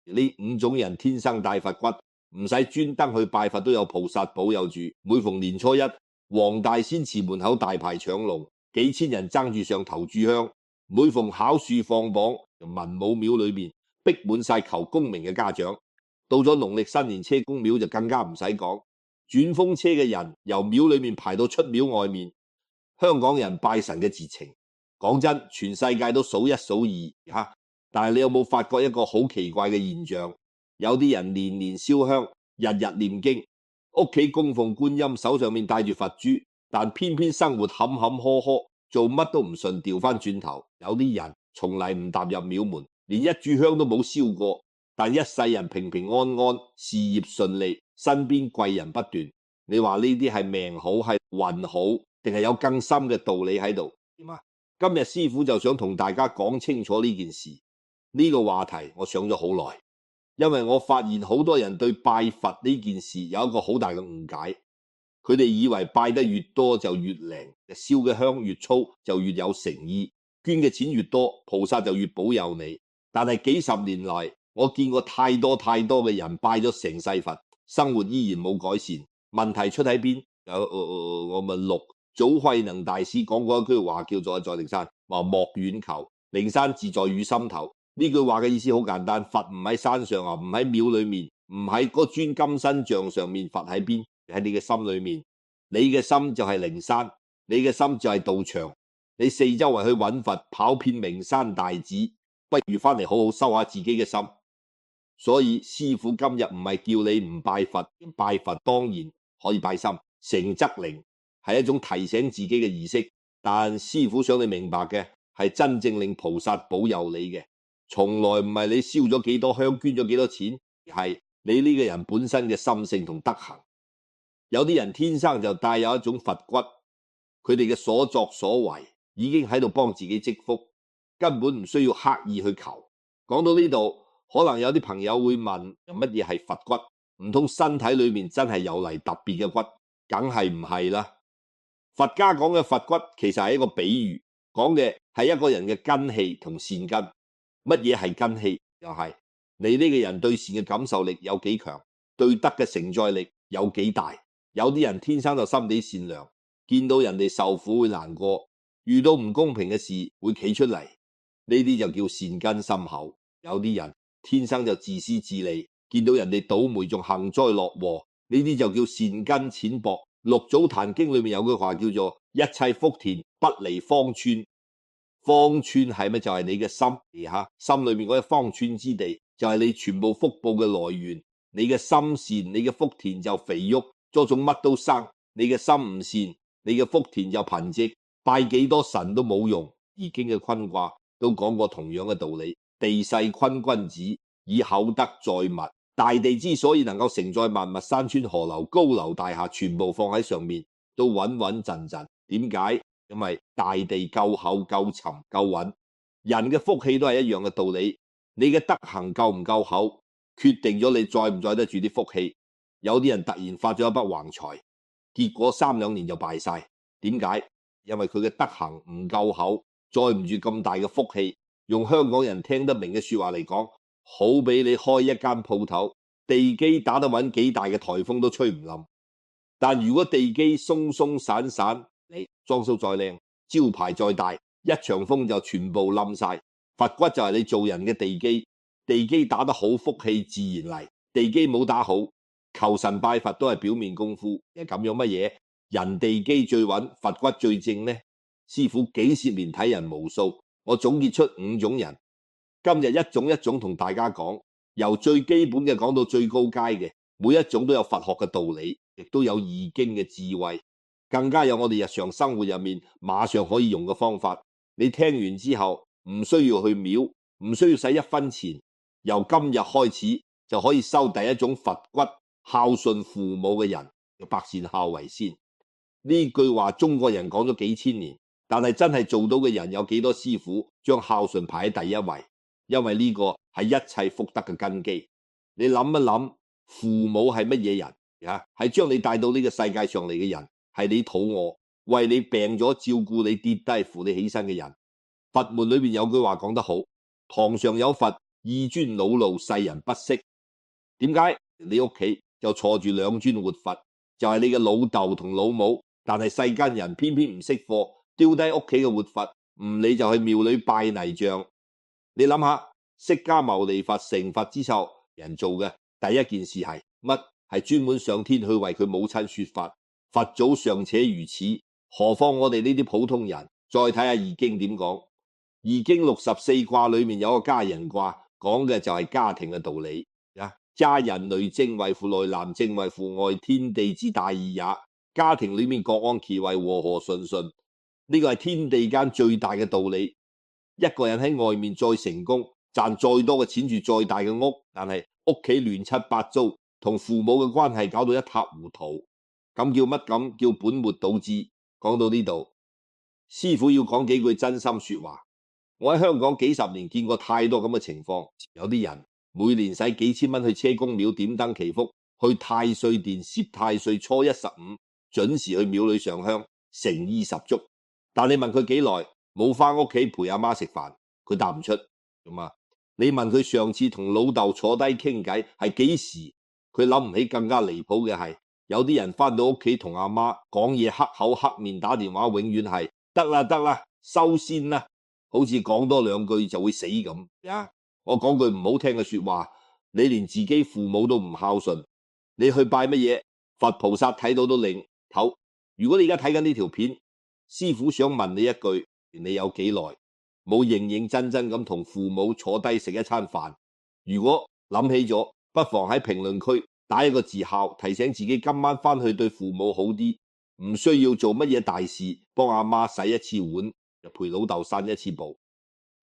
呢五種人天生帶佛骨，唔使專登去拜佛都有菩薩保佑住。每逢年初一，黃大仙祠門口大排長龍，幾千人爭住上頭炷香。每逢考試放榜，文武廟裏面逼滿晒求功名嘅家長。到咗農曆新年車公廟就更加唔使講，轉風車嘅人由廟裏面排到出廟外面。香港人拜神嘅熱情，講真，全世界都數一數二吓。但係你有冇發覺一個好奇怪嘅現象？有啲人年年燒香，日日念經，屋企供奉觀音，手上面帶住佛珠，但偏偏生活坎坎坷坷，做乜都唔順，調翻轉頭。有啲人從嚟唔踏入廟門，連一炷香都冇燒過，但一世人平平安安，事業順利，身邊貴人不斷。你話呢啲係命好，係運好，定係有更深嘅道理喺度？點啊？今日師父就想同大家講清楚呢件事。呢個話題我想咗好耐，因為我發現好多人對拜佛呢件事有一個好大嘅誤解。佢哋以為拜得越多就越靈，燒嘅香越粗就越有誠意，捐嘅錢越多，菩薩就越保佑你。但係幾十年來，我見過太多嘅人拜咗成世佛，生活依然冇改善。問題出喺邊？我問陸祖慧能大師講過一句話，叫做在靈山話莫遠求，靈山自在於心頭。呢句話嘅意思好簡單，佛唔喺山上啊，唔喺廟裏面，唔喺嗰尊金身像上面，佛喺邊？喺你嘅心裏面。你嘅心就係靈山，你嘅心就係道場。你四周圍去揾佛，跑遍名山大寺，不如翻嚟好好修下自己嘅心。所以師父今日唔係叫你唔拜佛，拜佛當然可以拜心，誠則靈係一種提醒自己嘅儀式。但師父想你明白嘅係真正令菩薩保佑你嘅。從來唔係你燒咗幾多香，捐咗幾多錢，而係你呢個人本身嘅心性同德行。有啲人天生就帶有一種佛骨，佢哋嘅所作所為已經喺度幫自己積福，根本唔需要刻意去求。講到呢度，可能有啲朋友會問，乜嘢係佛骨？唔通身體裏面真係有嚟特別嘅骨？梗係唔係啦。佛家講嘅佛骨其實係一個比喻，講嘅係一個人嘅根氣同善根。乜嘢係根氣？又係你呢個人對善嘅感受力有幾強，對德嘅承載力有幾大。有啲人天生就心地善良，見到人哋受苦會難過，遇到唔公平嘅事會企出嚟，呢啲就叫善根深厚。有啲人天生就自私自利，見到人哋倒霉仲幸災樂禍，呢啲就叫善根淺薄。六祖壇經裏面有句話叫做一切福田不離方寸。方寸係咩？就係你嘅心吓，心裏面嗰一方寸之地就係你全部福報嘅來源。你嘅心善，你嘅福田就肥沃，多種乜都生。你嘅心唔善，你嘅福田就貧瘠，拜幾多神都冇用。易經嘅坤卦都講過同樣嘅道理，地勢坤君子，以厚德載物。大地之所以能夠承載萬物，山川河流高樓大廈全部放喺上面都穩穩陣陣。點解？因為大地夠厚夠沉夠穩。人嘅福氣都係一樣嘅道理，你嘅德行夠唔夠厚，決定咗你載唔載得住啲福氣。有啲人突然發咗一筆橫財，結果3、2年就敗晒。點解？因為佢嘅德行唔夠厚，載唔住咁大嘅福氣。用香港人聽得明嘅說話嚟講，好比你開一間鋪頭，地基打得穩，幾大嘅颱風都吹唔冧。但如果地基鬆鬆散散，你裝修再靚，招牌再大，一場風就全部冧晒。佛骨就係你做人嘅地基，地基打得好，福氣自然嚟；地基冇打好，求神拜佛都係表面功夫。咁樣乜嘢？人地基最穩，佛骨最正呢？師父幾十年睇人無數，我總結出5種人，今日一種一種同大家講，由最基本嘅講到最高階嘅，每一種都有佛學嘅道理，亦都有易經嘅智慧。更加有我哋日常生活入面馬上可以用嘅方法。你聽完之後唔需要去廟，唔需要使1分錢，由今日開始就可以收第一種佛骨。孝順父母嘅人，百善孝為先。呢句話中國人講咗幾千年，但係真係做到嘅人有幾多？師父將孝順排喺第一位，因為呢個係一切福德嘅根基。你諗一諗，父母係乜嘢人啊？係將你帶到呢個世界上嚟嘅人，係你肚餓，為你病咗，照顧你跌低扶你起身嘅人。佛門裏面有句話講得好，堂上有佛，二尊惱怒，世人不識。點解你屋企就坐住兩尊活佛，就係你嘅老豆同老母，但係世間人偏偏唔識貨，丟低屋企嘅活佛，唔理就去廟裏拜泥像。你諗下，釋迦牟尼佛成佛之後，人做嘅第一件事係乜？係專門上天去為佢母親說法。佛祖尚且如此，何況我哋呢啲普通人？再睇下易經點講，易經64卦裏面有個家人卦，講嘅就係家庭嘅道理。家人累正，為乎內男，正為乎外，天地之大義也。家庭裏面各安其位，和和順順，呢個係天地間最大嘅道理。一個人喺外面再成功，賺再多嘅錢，住再大嘅屋，但係屋企亂七八糟，同父母嘅關係搞到一塌糊塗，咁叫乜？咁叫本末倒置。講到呢度，師傅要講幾句真心說話。我喺香港幾十年見過太多咁嘅情況，有啲人每年使幾千蚊去車公廟點燈祈福，去太歲殿攝太歲，初一十五準時去廟裏上香，誠意十足。但你問佢幾耐冇返屋企陪阿媽食飯，佢答唔出。咁啊，你問佢上次同老豆坐低傾偈係幾時，佢諗唔起。更加離譜嘅係，有啲人返到屋企同阿媽講嘢，黑口黑面打電話，永遠係得啦得啦，收線啦，好似講多兩句就會死咁。我講句唔好聽嘅說話，你連自己父母都唔孝順，你去拜乜嘢佛菩薩睇到都擰頭。如果你而家睇緊呢條片，師傅想問你一句，你有幾耐冇認認真真咁同父母坐低食一餐飯？如果諗起咗，不妨喺評論區打一個字孝，提醒自己今晚返去對父母好啲，唔需要做乜嘢大事，幫阿媽洗一次碗，就陪老豆散一次步，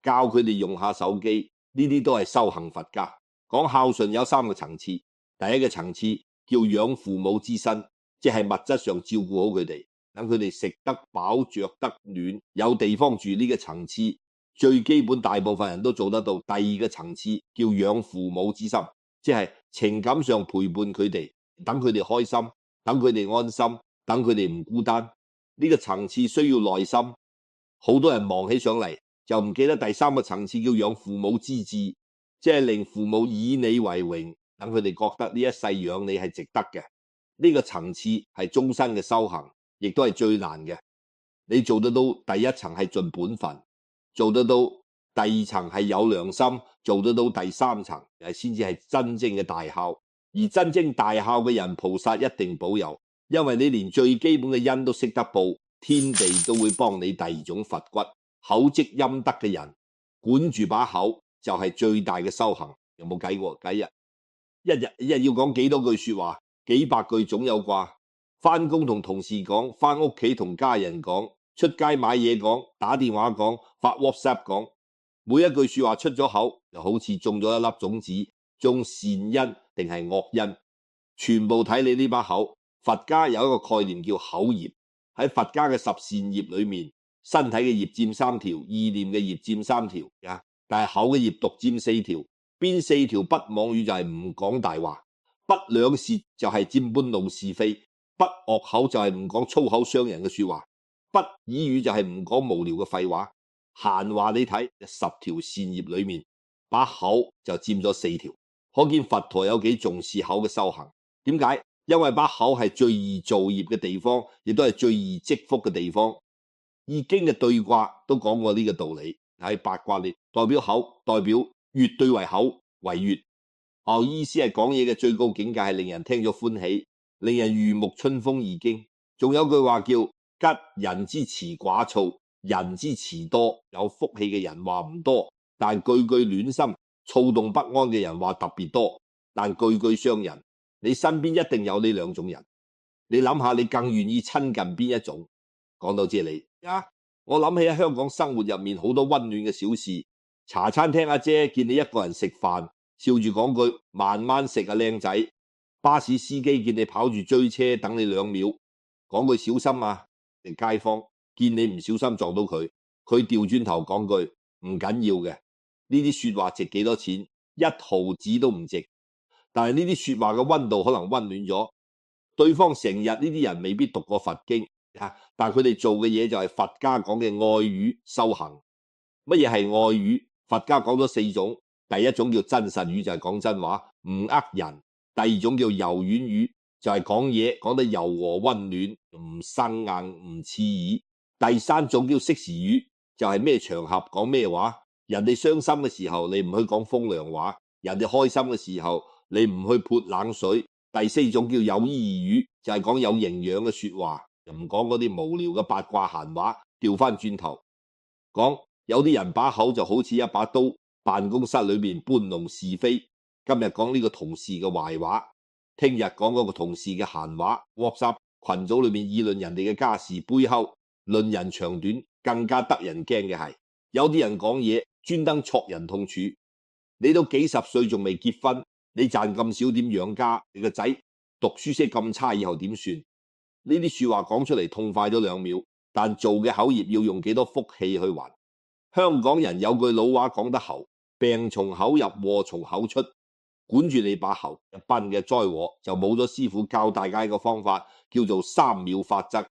教佢哋用下手機，呢啲都係修行佛家。講孝順有3個層次，第一個層次叫養父母之身，即係物質上照顧好佢哋，等佢哋食得飽、着得暖、有地方住。呢個層次最基本，大部分人都做得到。第二個層次叫養父母之心，即係情感上陪伴佢哋，等佢哋開心，等佢哋安心，等佢哋唔孤單。呢個層次需要耐心，好多人忙起上嚟就唔記得第3個層次叫養父母之志，即係令父母以你為榮，等佢哋覺得呢一世養你係值得嘅。呢個層次係終身嘅修行，亦都係最難嘅。你做得到第一層係盡本分，做得到第2層係有良心，做得到第3層先至係真正嘅大孝。而真正大孝嘅人，菩薩一定保佑，因為你連最基本嘅恩都識得報，天地都會幫你第2種佛骨。口積陰德嘅人，管住把口就係最大嘅修行。有冇計過？計一日要講幾多句說話？幾百句總有啩。返工同同事講，返屋企同家人講，出街買嘢講，打電話講，發 WhatsApp 講，每一句說話出咗口，就好似種咗一粒種子，種善因定係惡因，全部睇你呢把口。佛家有一個概念叫口業，喺佛家嘅10善業裏面，身體嘅業佔3條，意念嘅業佔3條，但係口嘅業獨佔4條。邊4條？不妄語就係唔講大話，不兩舌就係佔搬怒是非，不惡口就係唔講粗口傷人嘅說話，不綺語就係唔講無聊嘅廢話。閒話你睇10條善業裏面，把口就佔咗4條，可見佛陀有幾重視口嘅修行。點解？因為把口係最易造業嘅地方，亦都係最易積福嘅地方。易經嘅對卦都講過呢個道理，喺8卦裏代表口，代表月對為口為月。意思係講嘢嘅最高境界係令人聽咗歡喜，令人如沐春風。易經仲有句話叫吉人之辭寡措，人之辭多。有福氣嘅人話唔多，但句句暖心；躁動不安嘅人話特別多，但句句傷人。你身邊一定有呢2種人，你諗下你更願意親近邊一種？講到這裏我諗起喺香港生活入面好多溫暖嘅小事。茶餐廳阿姐見你一個人食飯，笑住講句慢慢食啊靚仔。巴士司機見你跑住追車，等你2秒，講句小心啊。街坊見你唔小心撞到佢，佢調轉頭講句唔緊要嘅。呢啲說話值幾多錢？1毫子都唔值。但係呢啲說話嘅溫度可能溫暖咗對方。成日呢啲人未必讀過佛經，但係佢哋做嘅嘢就係佛家講嘅愛語修行。乜嘢係愛語？佛家講咗4種，第一種叫真實語，就係講真話，唔呃人；第二種叫柔軟語，就係講嘢講得柔和溫暖，唔生硬唔刺耳；第三種叫適時語，就係咩場合講咩話。人哋傷心嘅時候，你唔去講風涼話；人哋開心嘅時候，你唔去潑冷水。第四種叫有意義語，就係講有營養嘅說話，唔講嗰啲無聊嘅八卦閒話。調翻轉頭講，有啲人把口就好似一把刀，辦公室裏面搬弄是非。今日講呢個同事嘅壞話，聽日講嗰個同事嘅閒話。WhatsApp 群組裏面議論人哋嘅家事，背後論人長短。更加得人驚嘅係，有啲人講嘢專登戳人痛處。你都幾十歲仲未結婚，你賺咁少點養家？你個仔讀書識咁差，以後點算？呢啲說話講出嚟痛快咗2秒，但做嘅口業要用幾多福氣去還？香港人有句老話講得喉，病從口入，禍從口出。管住你把喉，一班嘅災禍就冇咗師傅教大家一個方法，叫做3秒法則。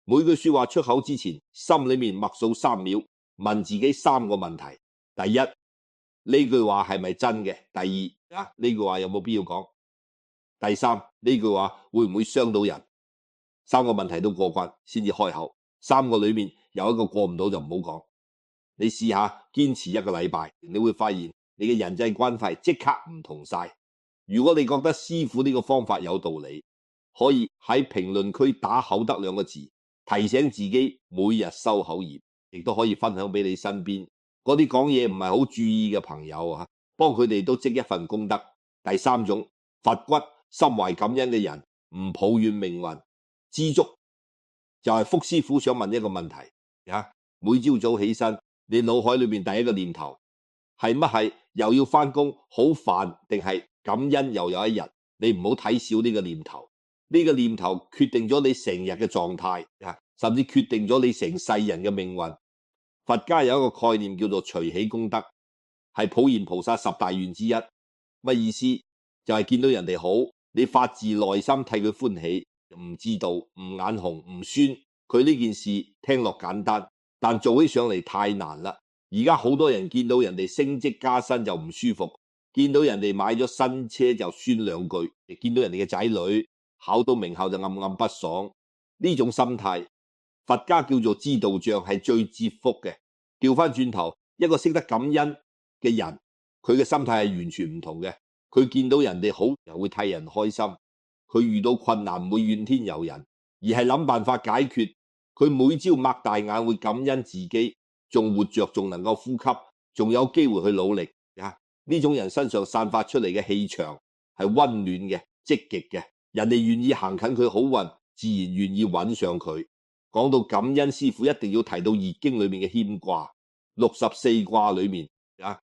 每句說話出口之前，心裏面默數3秒，問自己3個問題：第一，呢句話係咪真嘅？第二，呢句話有冇必要講？第三，呢句話會唔會傷到人？3個問題都過關先至開口，3個裏面有一個過唔到就唔好講。你試下堅持1個禮拜，你會發現你嘅人際關係即刻唔同晒。如果你覺得師傅呢個方法有道理，可以喺評論區打口德2個字，提醒自己每日收口業，亦都可以分享俾你身邊嗰啲講嘢唔係好注意嘅朋友啊，幫佢哋都積一份功德。第三種，佛骨心懷感恩嘅人，唔抱怨命運，知足。就係福師傅想問一個問題每朝早起身，你腦海裏面第一個念頭係乜？係又要翻工好煩，定係感恩又有一日？你唔好睇小呢個念頭，呢個念頭決定咗你成日嘅狀態，甚至決定咗你成世人嘅命運。佛家有一個概念叫做隨喜功德，係普賢菩薩10大願之一。乜意思？就係見到人哋好，你發自內心替佢歡喜，唔知道唔眼紅唔酸。佢呢件事聽落簡單，但做起上嚟太難啦。而家好多人見到人哋升職加薪就唔舒服，見到人哋買咗新車就酸2句，亦見到人哋嘅仔女考到名校就暗暗不爽。呢種心態，佛家叫做知道障，係最折福嘅。調翻轉頭，一個識得感恩嘅人，佢嘅心態係完全唔同嘅。佢見到人哋好又會替人開心，佢遇到困難唔會怨天尤人，而係諗辦法解決。佢每朝擘大眼會感恩自己仲活着，仲能夠呼吸，仲有機會去努力。呢種人身上散發出嚟嘅氣場係溫暖嘅、積極嘅，人哋願意行近佢好運，自然願意揾上佢。講到感恩，師傅一定要提到易經裏面嘅謙卦。64卦裏面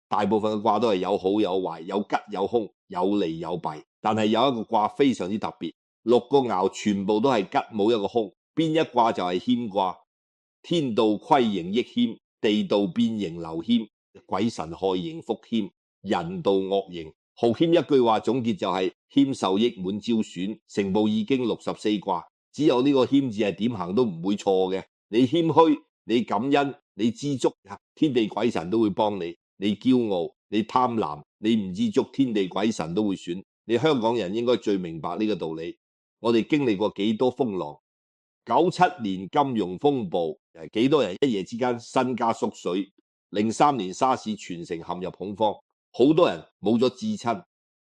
大部分嘅卦都係有好有壞，有吉有凶，有利有弊。但係有一個卦非常之特別，6個爻全部都係吉，冇一個凶。邊一卦就係謙卦。天道虧盈益謙，地道變形流謙，鬼神害盈福謙，人道惡盈浩謙。一句話總結就係謙受益滿招損。成部易經64卦，只有呢個謙字係點行都唔會錯嘅。你謙虛，你感恩，你知足，天地鬼神都會幫你。你驕傲，你貪婪，你唔知足，天地鬼神都會損你。香港人應該最明白呢個道理。我哋經歷過幾多風浪，97年金融風暴，幾多人一夜之間身家縮水，03年沙士全城陷入恐慌，好多人冇咗至親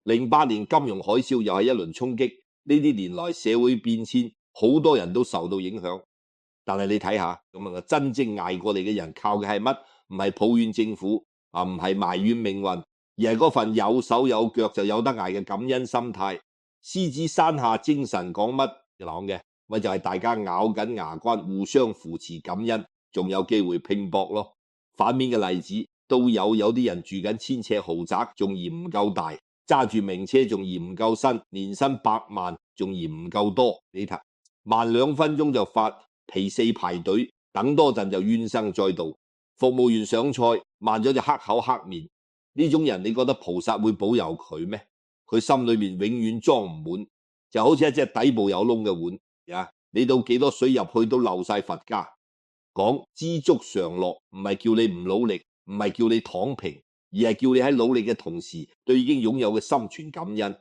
，08年金融海嘯又係一輪衝擊。呢啲年來社會變遷，好多人都受到影響。但係你睇下咁真正捱過嚟嘅人靠嘅係乜？唔係抱怨政府唔係埋怨命運，而係嗰份有手有腳就有得捱嘅感恩心態。獅子山下精神講乜講嘅？咪就係大家咬緊牙關互相扶持感恩，仲有機會拼搏咯。反面嘅例子都有啲人住緊1000尺豪宅仲嫌唔夠大，揸住名車仲嫌唔夠新，年薪100萬仲嫌唔夠多。你睇慢2分鐘就發脾氣排隊，等多陣就怨聲載道。服務員上菜慢咗就黑口黑面。呢種人你覺得菩薩會保佑佢咩？佢心裏面永遠裝唔滿，就好似一隻底部有窿嘅碗。你倒幾多水入去都漏晒。佛家講知足常樂，唔係叫你唔努力，唔係叫你躺平，而係叫你喺努力嘅同時，對已經擁有嘅心存感恩。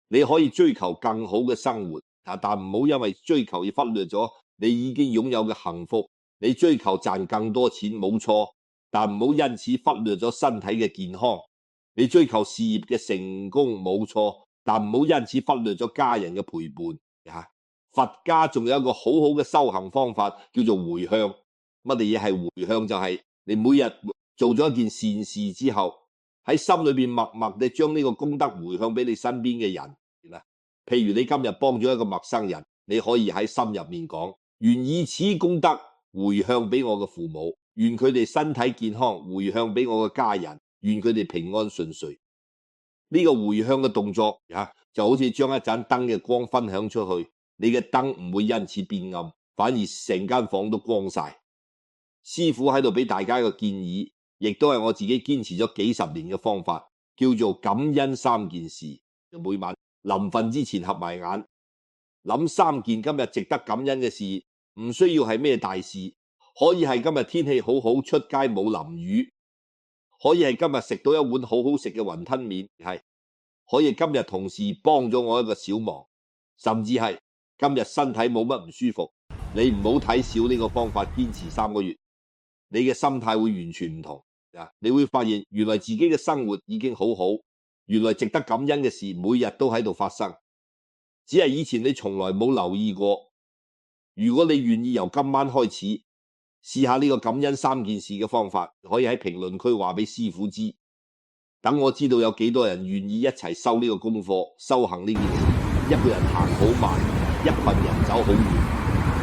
你可以追求更好嘅生活，但唔好因為追求而忽略咗你已經擁有嘅幸福。你追求賺更多錢冇錯，但唔好因此忽略咗身體嘅健康。你追求事業嘅成功冇錯，但唔好因此忽略咗家人嘅陪伴。佛家仲有一個好好嘅修行方法，叫做回向。乜嘢係回向？就係你每日做咗一件善事之後，喺心裏邊默默地將呢個功德回向俾你身邊嘅人。譬如你今日幫咗一個陌生人，你可以喺心入面講：願以此功德回向俾我嘅父母，願佢哋身體健康；回向俾我嘅家人，願佢哋平安順遂。呢個回向嘅動作就好似將一盞燈嘅光分享出去，你嘅燈唔會因此變暗，反而成間房都光晒。師父喺度俾大家一個建議，亦都係我自己堅持咗幾十年嘅方法，叫做感恩3件事。每晚臨瞓之前合埋眼，諗3件今日值得感恩嘅事，唔需要係咩大事，可以係今日天氣好好，出街冇淋雨，可以係今日食到一碗好好食嘅雲吞麵，可以今日同事幫咗我一個小忙，甚至係今日身體冇乜唔舒服。你唔好睇少呢個方法，堅持3個月，你嘅心態會完全唔同。你會發現原來自己嘅生活已經好好，原來值得感恩嘅事每日都喺度發生，只係以前你從來冇留意過。如果你願意由今晚開始試下呢個感恩3件事嘅方法，可以喺評論區話俾師父知，等我知道有幾多人願意一齊修呢個功課，修行呢件事。一個人行好慢，一群人走好遠。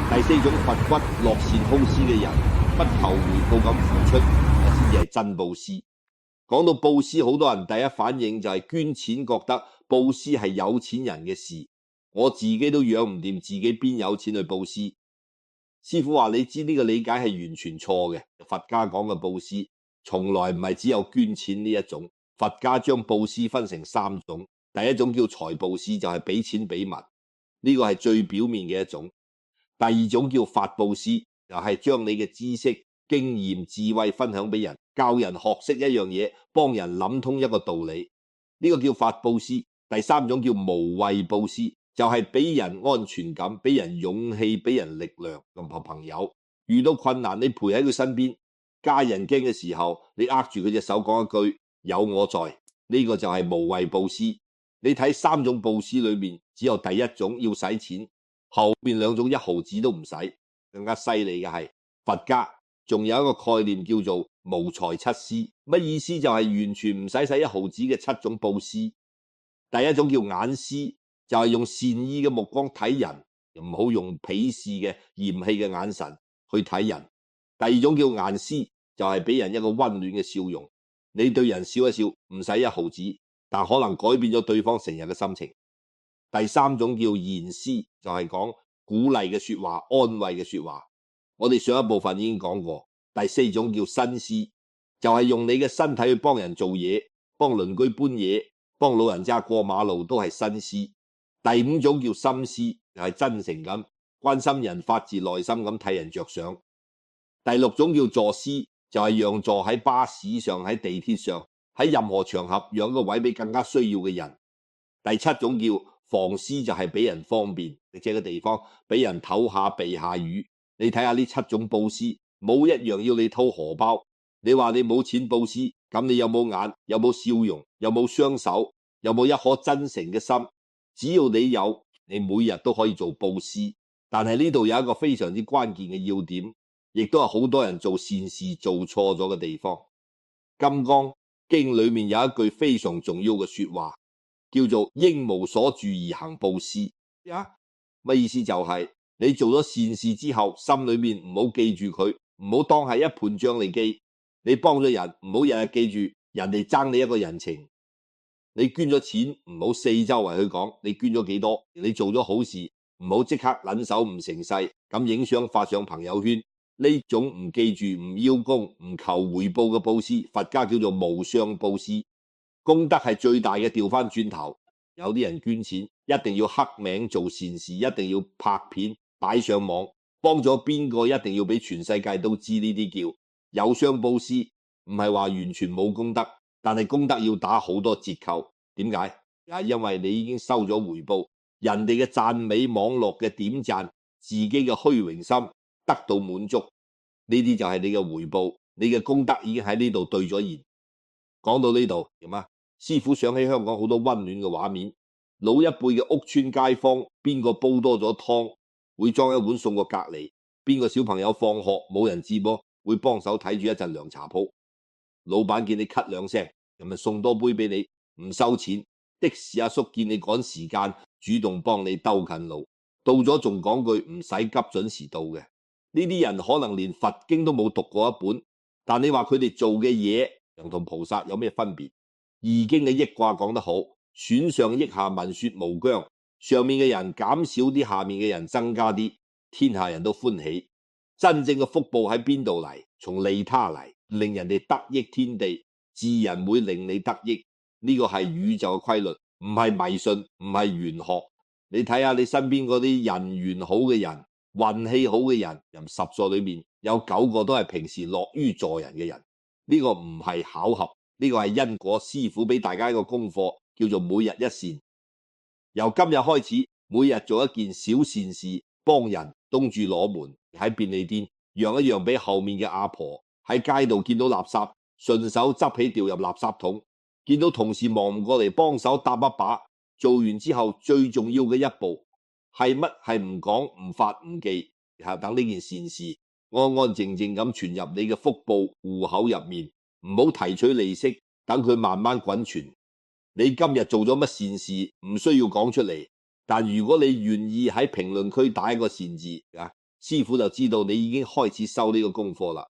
第4種佛骨樂善好施嘅人，不求回報咁付出，先至係真布施。講到布施，好多人第一反應就係捐錢，覺得布施係有錢人嘅事。我自己都養唔掂自己，邊有錢去布施？師父話你知呢個理解係完全錯嘅。佛家講嘅布施從來唔係只有捐錢呢一種，佛家將布施分成3種。第一種叫財布施，就係俾錢俾物，呢個係最表面嘅一種。第2種叫法布施，就係將你嘅知識、經驗、智慧分享俾人，教人學識一樣嘢，幫人諗通一個道理，呢個叫法布施。第3種叫無畏布施，就係俾人安全感，俾人勇氣，俾人力量。任何朋友遇到困難，你陪喺佢身邊；家人驚嘅時候，你握住佢隻手講一句有我在，呢個就係無畏布施。你睇3種布施裏面，只有第1種要使錢，後面2種1毫子都唔使。更加犀利嘅係佛家仲有一個概念叫做無財七施，乜意思？就係完全唔使1毫子嘅7種布施。第1種叫眼施，就係用善意嘅目光睇人，唔好用鄙視嘅嫌棄嘅眼神去睇人。第2種叫顏施，就係俾人一個溫暖嘅笑容，你對人笑一笑，唔使1毫子，但可能改變咗對方成日嘅心情。第3種叫言施，就係講鼓勵嘅說話、安慰嘅說話。我哋上一部分已經講過。第4種叫身施，就係用你嘅身體去幫人做嘢，幫鄰居搬嘢，幫老人家過馬路，都係身施。第5種叫心施，就係真誠咁關心人，發自內心咁替人着想。第6種叫坐施，就係讓座喺巴士上、喺地鐵上、喺任何場合，讓一個位俾更加需要嘅人。第7種叫防施，就係俾人方便，或者個地方俾人唞下避下雨。你睇下呢7種布施，冇一樣要你掏荷包。你話你冇錢布施，咁你有冇眼？有冇笑容？有冇雙手？有冇一顆真誠嘅心？只要你有，你每日都可以做布施。但係呢度有一個非常之關鍵嘅要點，亦都係好多人做善事做錯咗嘅地方。金剛經裏面有一句非常重要嘅說話，叫做應無所住而行布施。乜意思？就係你做咗善事之後，心裏面唔好記住佢，唔好當係一盤賬嚟記。你幫咗人，唔好日日記住人哋爭你一個人情。你捐咗錢，唔好四周圍去講你捐咗幾多。你做咗好事，唔好即刻撚手唔成勢咁影相發上朋友圈。呢種唔記住、唔邀功、唔求回報嘅布施，佛家叫做無相布施。功德係最大嘅。調翻轉頭，有啲人捐錢一定要刻名做善事，一定要拍片擺上網，幫咗邊個一定要俾全世界都知，呢啲叫有相布施。唔係話完全冇功德，但係功德要打好多折扣。點解？因為你已經收咗回報，人哋嘅讚美、網絡嘅點讚，自己嘅虛榮心得到滿足，呢啲就係你嘅回報，你嘅功德已經喺呢度兌咗現。講到呢度，點啊？師傅想起香港好多溫暖嘅畫面，老一輩嘅屋村街坊，邊個煲多咗湯，會裝一碗送過隔離；邊個小朋友放學冇人接噃，會幫手睇住一陣涼茶鋪。老闆見你咳兩聲，咁咪送多杯俾你，唔收錢。的士阿叔見你趕時間，主動幫你兜近路，到咗仲講句唔使急，準時到嘅。呢啲人可能連佛經都冇讀過一本，但你話佢哋做嘅嘢又同菩薩有咩分別？易經嘅易卦講得好，選上益下，文說無疆，上面嘅人減少啲，下面嘅人增加啲，天下人都歡喜。真正嘅福報喺邊度嚟？從利他嚟，令人哋得益天地，自然會令你得益。呢個係宇宙嘅規律，唔係迷信，唔係玄學。你睇下你身邊嗰啲人緣好嘅人，運氣好嘅人，10座裏面有9個都係平時樂於助人嘅人。呢個唔係巧合，呢個係因果。師傅俾大家一個功課，叫做每日一善。由今日開始，每日做一件小善事，幫人，東住攞門，喺便利店讓一讓俾後面嘅阿婆，喺街度見到垃圾，順手執起掉入垃圾桶。見到同事忙唔過嚟幫手搭一把，做完之後最重要嘅一步係乜？係唔講唔發唔記，等呢件善事安安靜靜咁存入你嘅福報戶口入面，唔好提取利息，等佢慢慢滾存。你今日做咗乜善事唔需要講出嚟，但如果你願意喺評論區打一個善字，師傅就知道你已經開始收呢個功課啦。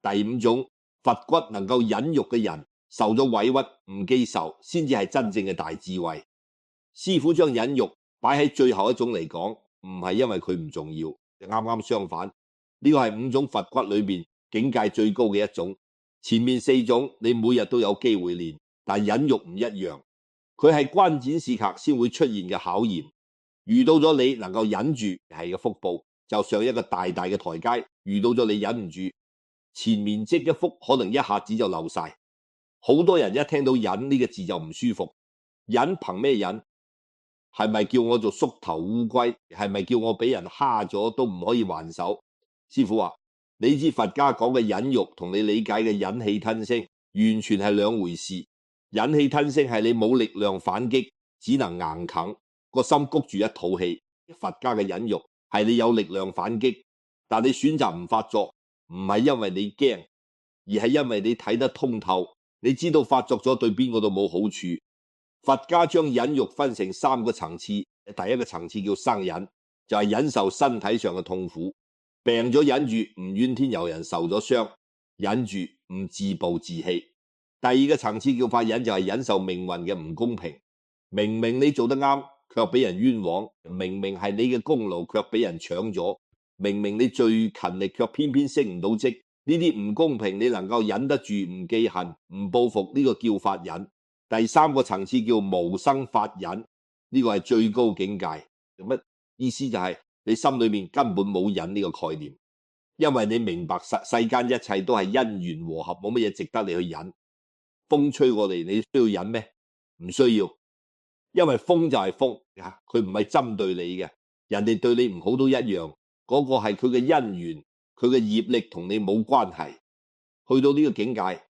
第5種，佛骨能夠忍辱嘅人，受咗委屈唔記仇，先至係真正嘅大智慧。師傅將忍辱擺喺最後一種嚟講，唔係因為佢唔重要，就啱啱相反。呢個係5種佛骨裏邊境界最高嘅一種。前面4種你每日都有機會練，但忍辱唔一樣，佢係關鍵時刻先會出現嘅考驗。遇到咗你能夠忍住係個福報，就上一個大大嘅台階。遇到咗你忍唔住，前面積嘅福可能一下子就漏晒。好多人一聽到忍呢個字就唔舒服，忍憑咩忍？係咪叫我做縮頭烏龜？係咪叫我俾人蝦咗都唔可以還手？師傅話，你知佛家講嘅忍辱同你理解嘅忍氣吞聲完全係兩回事。忍氣吞聲係你冇力量反擊，只能硬啃，個心谷住一肚氣。佛家嘅忍辱係你有力量反擊，但你選擇唔發作，唔係因為你驚，而係因為你睇得通透。你知道發作咗對邊個都冇好處。佛家將忍辱分成3個層次，第一個層次叫生忍，就係忍受身體上嘅痛苦，病咗忍住唔怨天尤人，受咗傷忍住唔自暴自棄。第2個層次叫法忍，就係忍受命運嘅唔公平，明明你做得啱，卻俾人冤枉；明明係你嘅功勞，卻俾人搶咗；明明你最勤力，卻偏偏升唔到職。呢啲唔公平，你能夠忍得住，唔記恨，唔報復，呢個叫法忍。第3個層次叫無生法忍，呢個係最高境界。乜意思？就係你心裏面根本冇忍呢個概念，因為你明白世間一切都係因緣和合，冇乜嘢值得你去忍。風吹過嚟，你需要忍咩？唔需要，因為風就係風，佢唔係針對你嘅，人哋對你唔好都一樣，嗰個係佢嘅因緣，佢嘅業力同你冇關係。去到呢個境界，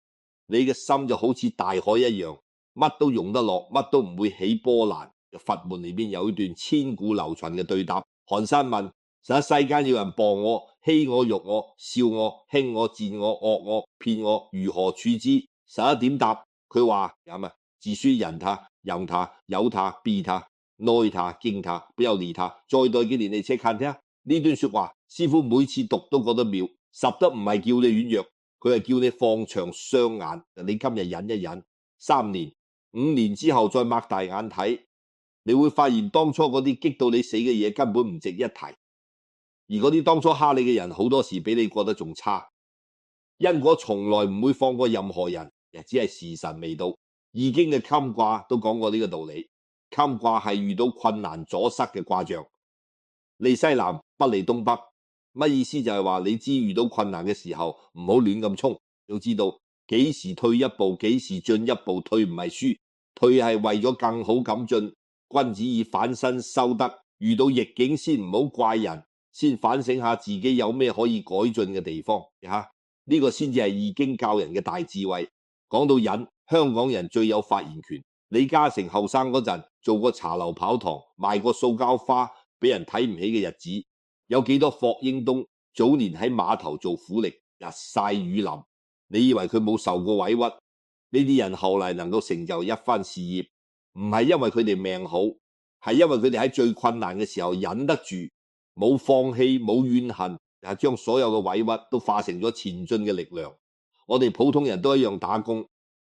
你嘅心就好似大海一樣，乜都容得落，乜都唔會起波瀾。佛門裏邊有一段千古流傳嘅對答。寒山問：世間有人謗我、欺我、辱我、笑我、輕我、賤我、惡我、騙我，如何處之？11點答？佢話：只需忍他、讓他、由他、避他、愛他、敬他、不要理他。再待幾年你且看聽呢段說話，師傅每次讀都覺得妙。實得唔係叫你軟弱，佢係叫你放長雙眼。你今日忍一忍，3年、5年之後再擘大眼睇，你會發現當初嗰啲激到你死嘅嘢根本唔值一提，而嗰啲當初蝦你嘅人好多時比你過得仲差。因果從來唔會放過任何人，只係時辰未到。易經嘅衾卦都講過呢個道理。衾卦係遇到困難阻塞嘅卦象，利西南不利東北。乜意思？就係話你知遇到困難嘅時候唔好亂咁衝，要知道幾時退一步，幾時進一步，退唔係輸，退係為咗更好咁進。君子以反身修德，遇到逆境先唔好怪人，先反省下自己有咩可以改進嘅地方吓。呢個先至係易經教人嘅大智慧。講到忍，香港人最有發言權。李嘉誠後生嗰陣做過茶樓跑堂，賣過塑膠花，俾人睇唔起嘅日子，有幾多霍英東早年喺碼頭做苦力，日曬雨淋，你以為佢冇受過委屈？呢啲人後嚟能夠成就一番事業，唔係因為佢哋命好，係因為佢哋喺最困難嘅時候忍得住，冇放棄，冇怨恨，將所有嘅委屈都化成咗前進嘅力量。我哋普通人都一樣打工，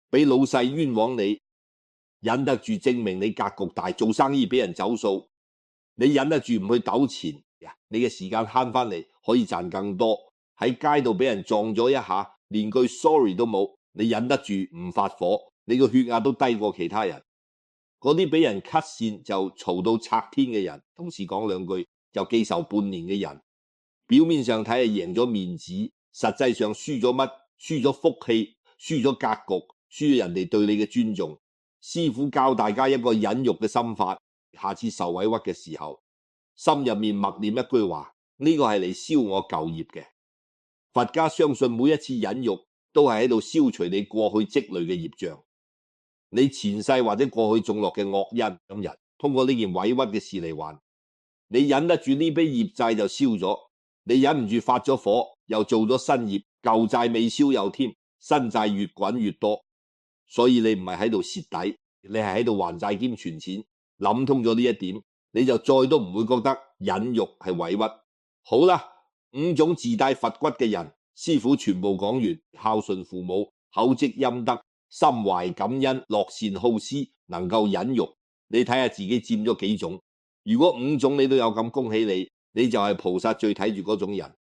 俾老細冤枉你，忍得住證明你格局大，做生意俾人走數，你忍得住唔去糾纏，你嘅時間慳翻嚟可以賺更多。喺街度俾人撞咗一下，連句 sorry 都冇，你忍得住唔發火，你個血壓都低過其他人。嗰啲俾人 cut 線就嘈到拆天嘅人，同時講兩句就記仇半年嘅人，表面上睇係贏咗面子，實際上輸咗乜？輸咗福氣，輸咗格局，輸咗人哋對你嘅尊重。師父教大家一個忍辱嘅心法，下次受委屈嘅時候，心入面默念一句話，呢個係嚟消我舊業嘅。佛家相信每一次忍辱都係喺度消除你過去積累嘅業障，你前世或者過去種落嘅惡因，今日通過呢件委屈嘅事嚟還。你忍得住呢杯業債就消咗，你忍唔住發咗火，又做咗新業，舊債未消又添，新債越滾越多。所以你唔係喺度蝕底，你係喺度還債兼存錢。諗通咗呢一點，你就再都唔會覺得忍辱係委屈。好啦，5種自帶佛骨嘅人，師父全部講完。孝順父母，厚積陰德，心懷感恩，樂善好施，能夠忍辱。你睇下自己佔咗幾種？如果5種你都有咁，恭喜你，你就係菩薩最睇住嗰種人。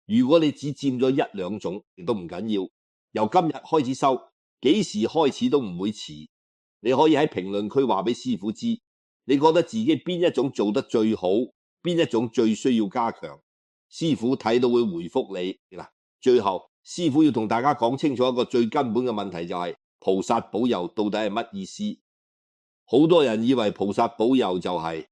如果你只佔咗1、2種，亦都唔緊要。由今日開始修，幾時開始都唔會遲。你可以喺評論區話俾師父知，你覺得自己邊一種做得最好，邊一種最需要加強，師父睇到會回覆你。最後師父要同大家講清楚一個最根本嘅問題，就係菩薩保佑到底係乜意思？好多人以為菩薩保佑就係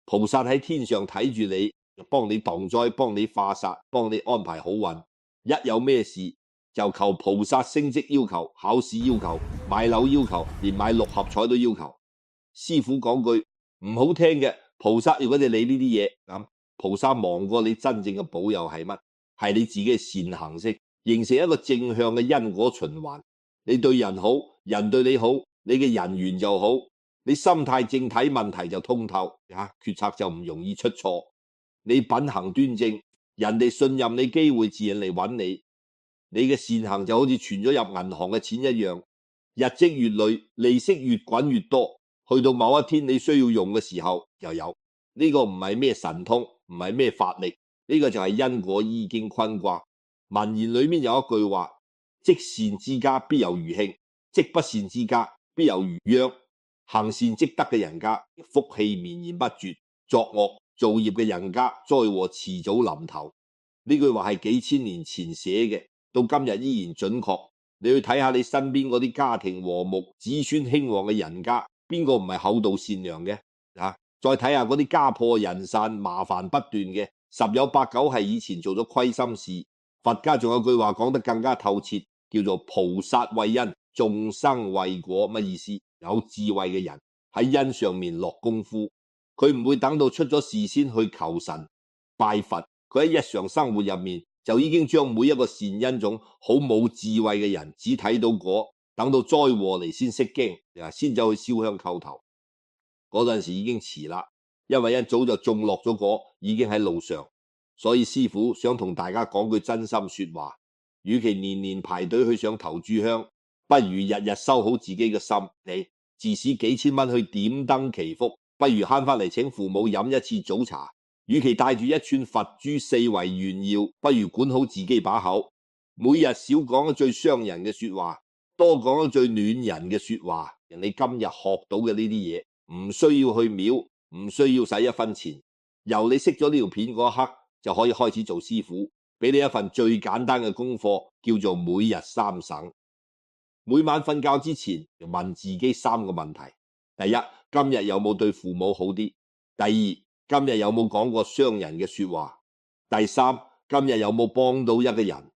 菩薩喺天上睇住你，幫你擋災，幫你化煞，幫你安排好運。一有咩事就求菩薩升職要求、考試要求、買樓要求，連買6合彩都要求。師父講句唔好聽嘅，菩薩如果你理呢啲嘢，咁菩薩忙過你真正嘅保佑係乜？係你自己嘅善行式，形成一個正向嘅因果循環。你對人好，人對你好，你嘅人緣就好，你心態正睇問題就通透，決策就唔容易出錯。你品行端正，人哋信任你，機會自然嚟揾你。你嘅善行就好似存咗入銀行嘅錢一樣，日積月累，利息越滾越多，去到某一天你需要用嘅時候又有。呢個唔係咩神通，唔係咩法力，呢個就係因果易經坤卦。文言裏面有一句話，積善之家必有餘慶，積不善之家必有餘殃。行善積德嘅人家，福氣綿延不絕；作惡造業嘅人家，災禍遲早臨頭。呢句話係幾千年前寫嘅，到今日依然準確。你去睇下你身邊嗰啲家庭和睦、子孫興旺嘅人家，邊個唔係厚道善良嘅？再睇下嗰啲家破人散、麻煩不斷嘅，10有8九係以前做咗虧心事。佛家仲有句話講得更加透徹，叫做菩薩為因，眾生為果。乜意思？有智慧嘅人喺因上面落功夫，佢唔會等到出咗事先去求神拜佛，佢喺日常生活入面就已經將每一個善因種好冇智慧嘅人只睇到果，等到災禍嚟先識驚，先走去燒香叩頭。嗰陣時已經遲啦，因為一早就種落咗果，已經喺路上。所以師父想同大家講句真心說話，與其年年排隊去上頭炷香，不如日日修好自己嘅心。你自使幾千蚊去點燈祈福，不如慳翻嚟請父母飲一次早茶。與其帶住一串佛珠4圍炫耀，不如管好自己把口，每日少講最傷人嘅說話，多講最暖人嘅說話。人哋今日學到嘅呢啲嘢，唔需要去廟，唔需要使1分錢，由你識咗呢條片嗰一刻就可以開始做師父，俾你一份最簡單嘅功課，叫做每日3省。每晚瞓覺之前就問自己3個問題：第一，今日有冇對父母好啲？第二，今日有冇講過傷人嘅說話？第三，今日有冇幫到一個人？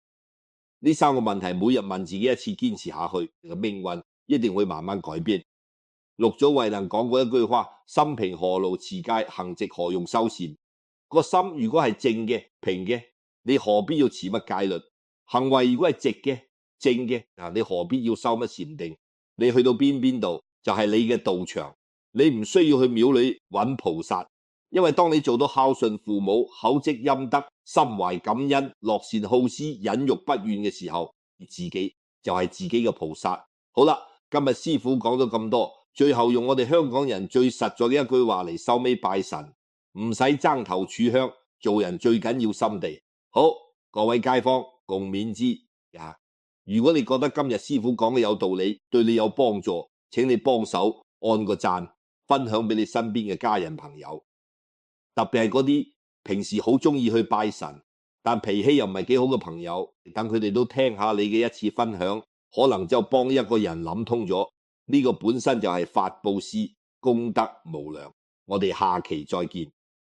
呢3個問題每日問自己一次，堅持下去，命運一定會慢慢改變。陸祖慧能講過一句話：心平何勞持戒，行直何用修禪。個心如果係正嘅、平嘅，你何必要持乜戒律？行為如果係直嘅、正嘅，你何必要修乜禪定？你去到邊度就係你嘅道場，你唔需要去廟裏揾菩薩，因為當你做到孝順父母、口積陰德、心懷感恩、樂善好施、忍辱不怨嘅時候，自己就係自己嘅菩薩。好啦，今日師父講咗咁多，最後用我哋香港人最實在嘅一句話嚟收尾拜神：唔使爭頭柱香，做人最緊要心地好。各位街坊共勉之。如果你覺得今日師父講嘅有道理，對你有幫助，請你幫手按個讚，分享俾你身邊嘅家人朋友。特別係嗰啲平時好中意去拜神，但脾氣又唔係幾好嘅朋友，等佢哋都聽下你嘅一次分享，可能就幫一個人諗通咗。呢個本身就係法布施，功德無量。我哋下期再見。